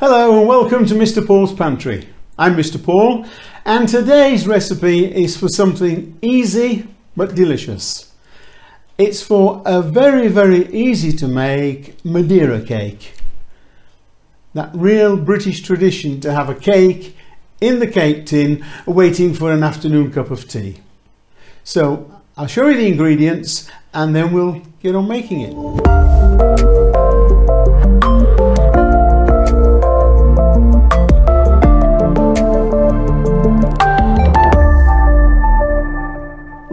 Hello and welcome to Mr. Paul's Pantry. I'm Mr. Paul and today's recipe is for something easy but delicious. It's for a very easy to make Madeira cake. That real British tradition to have a cake in the cake tin waiting for an afternoon cup of tea. So I'll show you the ingredients and then we'll get on making it.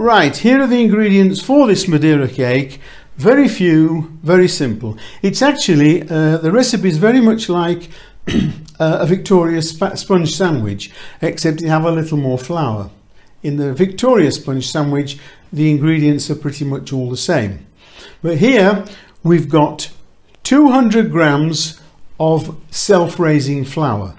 Right, here are the ingredients for this Madeira cake. Very few, very simple. It's actually, the recipe is very much like a Victoria sponge sandwich, except you have a little more flour. In the Victoria sponge sandwich, the ingredients are pretty much all the same. But here we've got 200 grams of self-raising flour.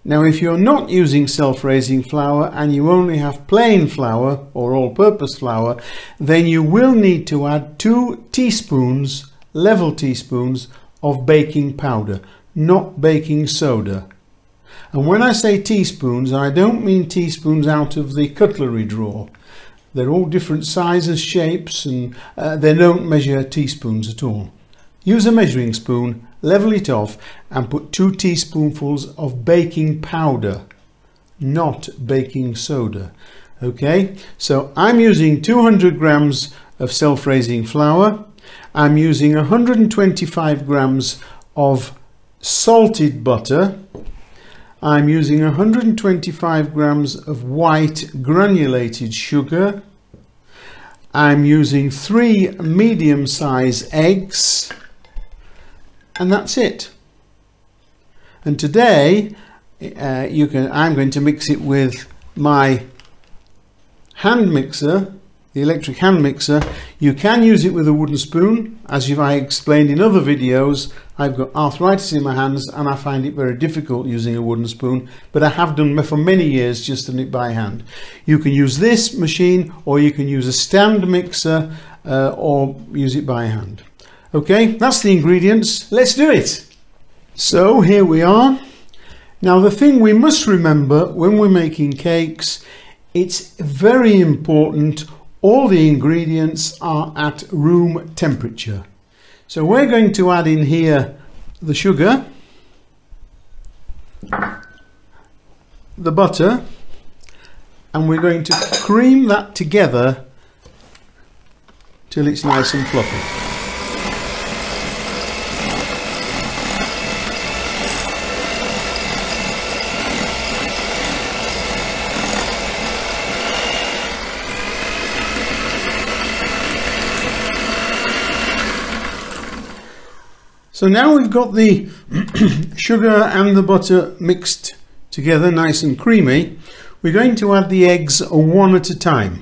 Now if you're not using self-raising flour and you only have plain flour or all-purpose flour, then you will need to add 2 teaspoons, level teaspoons of baking powder, not baking soda. And when I say teaspoons, I don't mean teaspoons out of the cutlery drawer. They're all different sizes, shapes, and they don't measure teaspoons at all. Use a measuring spoon, level it off and put 2 teaspoonfuls of baking powder, not baking soda. Okay, so I'm using 200 grams of self-raising flour. I'm using 125 grams of salted butter. I'm using 125 grams of white granulated sugar. I'm using 3 medium-sized eggs. And that's it. And today I'm going to mix it with my hand mixer, the electric hand mixer. You can use it with a wooden spoon. As I explained in other videos, I've got arthritis in my hands and I find it very difficult using a wooden spoon, but I have done for many years just done it by hand. You can use this machine or you can use a stand mixer or use it by hand. Okay, that's the ingredients. Let's do it. So here we are. Now the thing we must remember when we're making cakes, it's very important all the ingredients are at room temperature. So we're going to add in here the sugar, the butter, and we're going to cream that together till it's nice and fluffy. So now we've got the sugar and the butter mixed together nice and creamy, we're going to add the eggs one at a time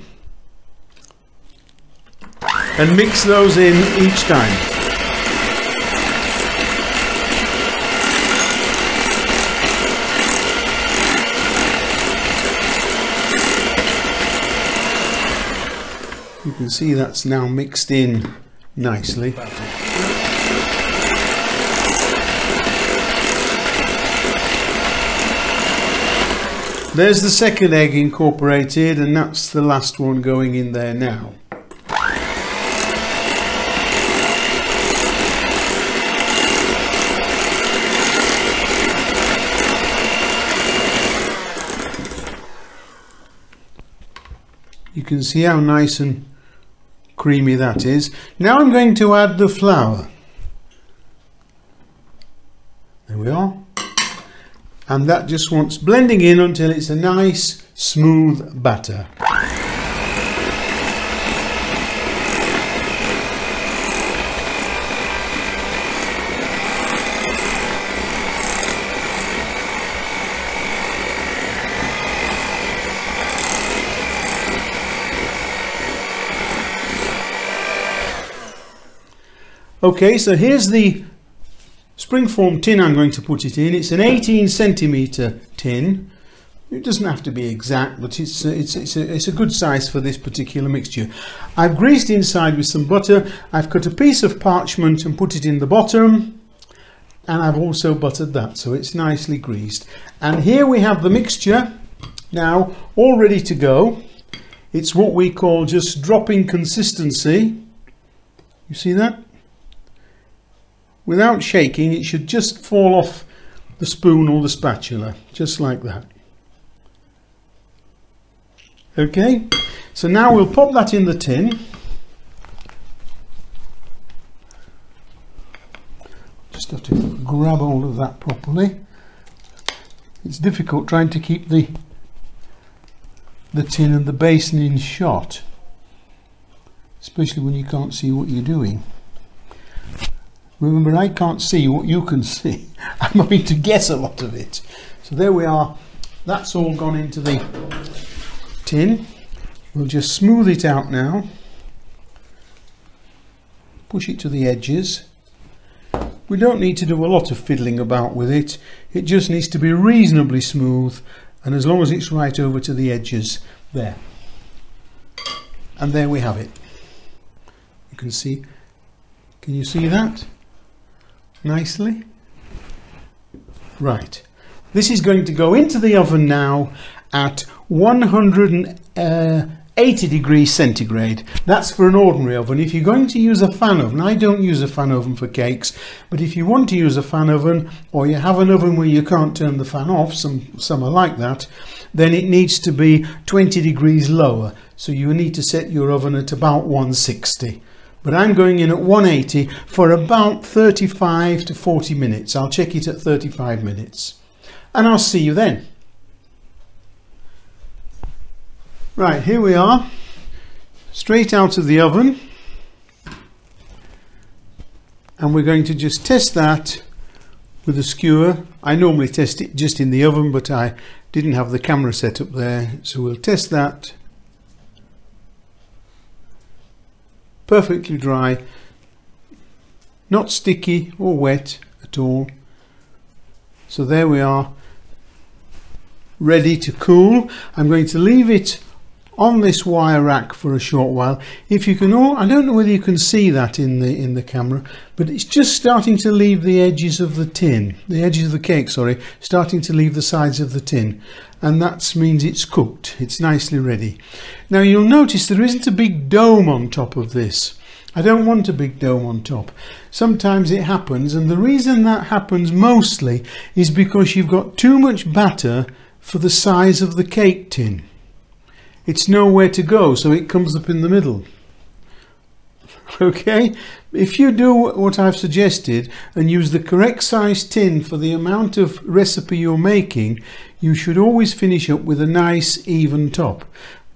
and mix those in each time. You can see that's now mixed in nicely. There's the second egg incorporated and that's the last one going in there now. You can see how nice and creamy that is. Now I'm going to add the flour. There we are. And that just wants blending in until it's a nice smooth batter. Okay, so here's the springform tin I'm going to put it in. It's an 18 centimetre tin. It doesn't have to be exact, but it's a good size for this particular mixture. I've greased inside with some butter. I've cut a piece of parchment and put it in the bottom. and I've also buttered that, so it's nicely greased. And here we have the mixture now all ready to go. It's what we call just dropping consistency. You see that? Without shaking, it should just fall off the spoon or the spatula, just like that. Okay, so now we'll pop that in the tin. Just have to grab hold of that properly. It's difficult trying to keep the tin and the basin in shot, especially when you can't see what you're doing. Remember, I can't see what you can see. I'm having to guess a lot of it. So there we are. That's all gone into the tin. We'll just smooth it out now. Push it to the edges. We don't need to do a lot of fiddling about with it. It just needs to be reasonably smooth, and as long as it's right over to the edges, there. And there we have it. You can see. Can you see that? Nicely. Right. This is going to go into the oven now at 180 degrees centigrade. That's for an ordinary oven. If you're going to use a fan oven, I don't use a fan oven for cakes, but if you want to use a fan oven, or you have an oven where you can't turn the fan off, some are like that, then it needs to be 20 degrees lower. So you need to set your oven at about 160. But I'm going in at 180 for about 35 to 40 minutes. I'll check it at 35 minutes. And I'll see you then. Right, here we are, straight out of the oven, and we're going to just test that with a skewer. I normally test it just in the oven, but I didn't have the camera set up there, so we'll test that. Perfectly dry, not sticky or wet at all. So there we are, ready to cool. I'm going to leave it on this wire rack for a short while. If you can I don't know whether you can see that in the camera, but it's just starting to leave the edges of the tin, the edges of the cake, sorry, starting to leave the sides of the tin, and that means it's cooked. It's nicely ready. Now you'll notice there isn't a big dome on top of this. I don't want a big dome on top. Sometimes it happens, and the reason that happens mostly is because you've got too much batter for the size of the cake tin. It's nowhere to go, so it comes up in the middle. Okay, if you do what I've suggested and use the correct size tin for the amount of recipe you're making, you should always finish up with a nice even top.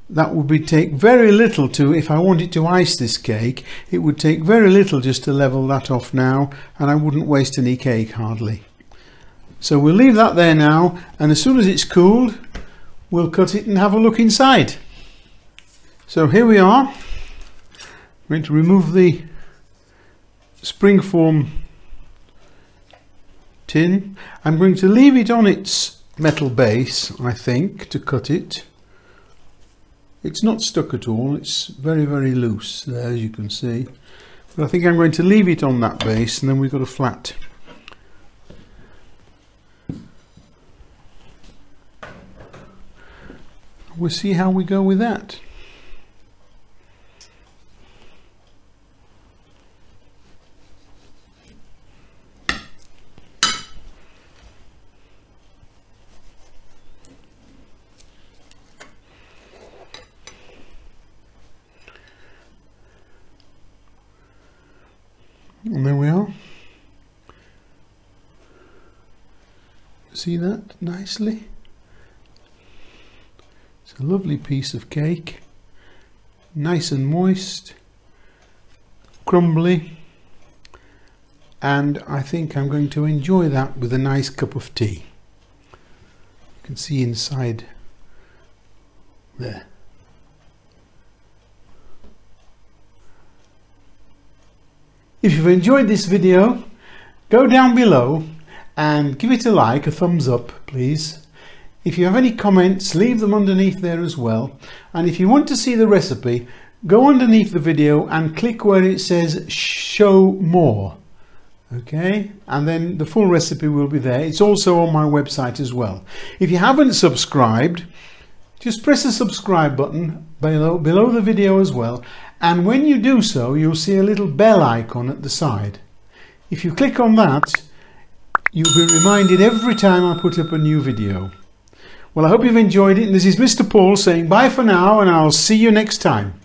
That would take very little to, if I wanted to ice this cake, it would take very little just to level that off now, and I wouldn't waste any cake hardly. So we'll leave that there now, and as soon as it's cooled, we'll cut it and have a look inside. So here we are. I'm going to remove the springform tin. I'm going to leave it on its metal base, I think, to cut it. It's not stuck at all, it's very, very loose there, as you can see. But I think I'm going to leave it on that base, and then we've got a flat. We'll see how we go with that. And there we are. See that nicely? It's a lovely piece of cake, nice and moist, crumbly, and I think I'm going to enjoy that with a nice cup of tea. You can see inside there. If you've enjoyed this video, go down below and give it a like, a thumbs up please. If you have any comments, leave them underneath there as well. And if you want to see the recipe, go underneath the video and click where it says show more. Okay, and then the full recipe will be there. It's also on my website as well. If you haven't subscribed, just press the subscribe button below the video as well, and when you do so, you'll see a little bell icon at the side. If you click on that, you'll be reminded every time I put up a new video. Well, I hope you've enjoyed it, and this is Mr. Paul saying bye for now, and I'll see you next time.